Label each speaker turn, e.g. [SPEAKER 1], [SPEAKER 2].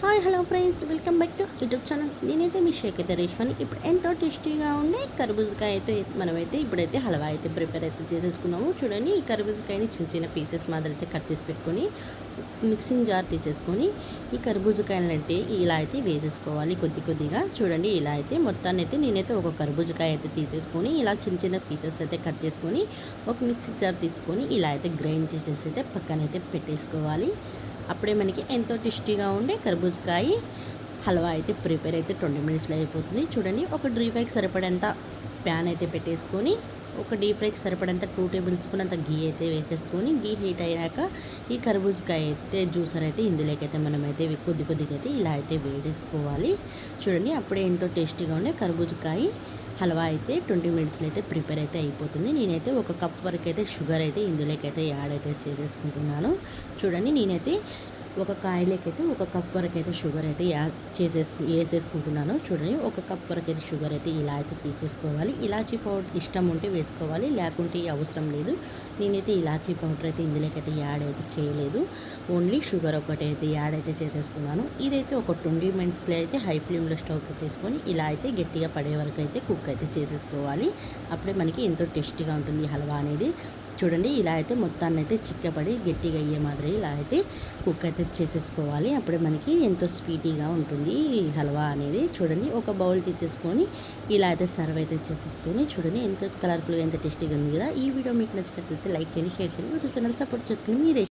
[SPEAKER 1] Hi hello friends, welcome back to YouTube channel. నేనైతే మీ షేక్ అయితే రేష్మని. ఇప్పుడు ఎంతో టేస్టీగా ఉండే కర్బూజకాయ అయితే మనమైతే ఇప్పుడైతే హల్వా అయితే ప్రిపేర్ అయితే చేసేసుకున్నాము. చూడండి, ఈ కర్బూజకాయని చిన్న చిన్న పీసెస్ మాదిరి అయితే కట్ చేసి పెట్టుకొని మిక్సింగ్ జార్ తీసేసుకొని ఈ కర్బూజకాయలను అయితే ఇలా అయితే వేసేసుకోవాలి కొద్ది కొద్దిగా. చూడండి, ఇలా అయితే మొత్తాన్ని అయితే నేనైతే ఒక కర్బూజకాయ అయితే తీసేసుకొని ఇలా చిన్న చిన్న పీసెస్ అయితే కట్ చేసుకొని ఒక మిక్సింగ్ జార్ తీసుకొని ఇలా అయితే గ్రైండ్ చేసేసి అయితే పక్కనైతే పెట్టేసుకోవాలి. అప్పుడే మనకి ఎంతో టేస్టీగా ఉండే కర్బూజకాయ హల్వా అయితే ప్రిపేర్ అయితే 20 మినిట్స్లో అయిపోతుంది. చూడండి, ఒక డీప్ ఫ్రైకి సరిపడంత ప్యాన్ అయితే పెట్టేసుకొని ఒక డీప్ ఫ్రైకి సరిపడంత 2 టేబుల్ స్పూన్ అంత గీ అయితే వేసేసుకొని గీ హీట్ అయ్యాక ఈ కర్బూజకాయ అయితే జ్యూసర్ అయితే ఇందులోకైతే మనమైతే కొద్ది కొద్దిగా అయితే ఇలా అయితే వేసేసుకోవాలి. చూడండి, అప్పుడే ఎంతో టేస్టీగా ఉండే కర్బూజకాయ హల్వా అయితే 20 మినిట్స్లో అయితే ప్రిపేర్ అయితే అయిపోతుంది. నేనైతే ఒక కప్ వరకు అయితే షుగర్ అయితే ఇందులోకైతే యాడ్ అయితే చేసేసుకుంటున్నాను. చూడండి, నేనైతే ఒక కాయలకైతే ఒక కప్ వరకు అయితే షుగర్ అయితే వేసేసుకుంటున్నాను. చూడండి, ఒక కప్ వరకు అయితే షుగర్ అయితే ఇలా అయితే తీసేసుకోవాలి. ఇలాచీ పౌడర్ ఇష్టం ఉంటే వేసుకోవాలి, లేకుంటే అవసరం లేదు. నేనైతే ఇలాచీ పౌడర్ అయితే ఇందులోకైతే యాడ్ అయితే చేయలేదు, ఓన్లీ షుగర్ ఒకటి అయితే యాడ్ అయితే చేసేసుకున్నాను. ఇదైతే ఒక 20 మినిట్స్లో అయితే హై ఫ్లేమ్లో స్టవ్ పెట్టేసుకొని ఇలా అయితే గట్టిగా పడే వరకు అయితే కుక్ అయితే చేసేసుకోవాలి. అప్పుడే మనకి ఎంతో టేస్టీగా ఉంటుంది హల్వా అనేది. చూడండి, ఇలా అయితే మొత్తాన్ని అయితే చిక్కబడి గట్టిగా అయ్యే మాదిరి ఇలా అయితే కుక్ అయితే చేసేసుకోవాలి. అప్పుడే మనకి ఎంతో స్వీటీగా ఉంటుంది ఈ హల్వా అనేది. చూడండి, ఒక బౌల్ తీసేసుకొని ఇలా అయితే సర్వ్ అయితే చేసేసుకొని చూడండి ఎంత కలర్ఫుల్గా ఎంత టేస్టీగా ఉంది కదా. ఈ వీడియో మీకు నచ్చినట్లయితే లైక్ చేయండి, షేర్ చేయండి, యూట్యూబ్ ఛానల్ సపోర్ట్ చేసుకుని మీరే